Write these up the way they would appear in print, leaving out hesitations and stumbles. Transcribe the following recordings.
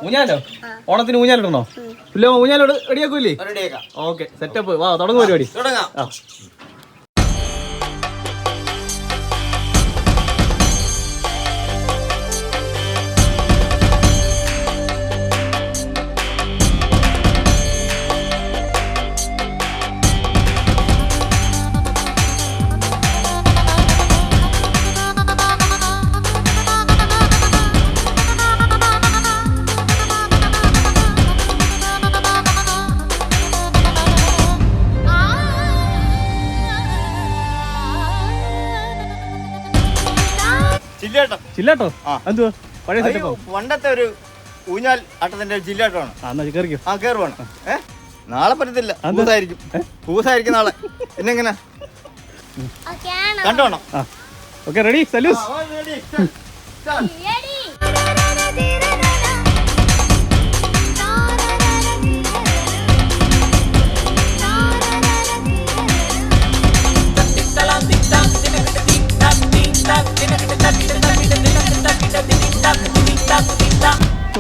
ഊഞ്ഞാലോ? ഓണത്തിന് ഊഞ്ഞാലിടണോ? ഇല്ല, ഊഞ്ഞാലോട് റെഡിയാക്കൂല്ലേ? Okay, setup. വാ, തുടങ്ങും പരിപാടി. ചില്ലാട്ടോ? എന്തുവാ? പഴയ സെറ്റപ്പോ? പണ്ടത്തെ ഒരു ഊഞ്ഞാൽ ആട്ടത്തിന്റെ ജില്ലാട്ടമാണ്. കേറുവാണ്. നാളെ പറ്റത്തില്ല, പൂസായിരിക്കും നാളെ. പിന്നെങ്ങനെ കണ്ടോണം? Okay, ready? സല്യൂസ്.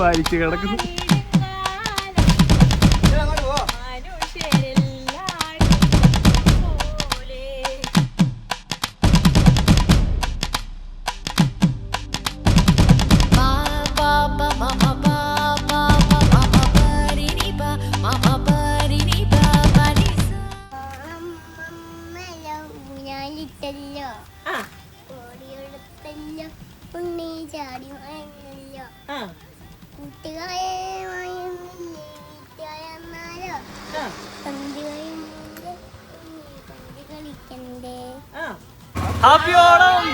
വാരിച്ച് കിടക്കുന്നു. ഹാപ്പി ഓണം.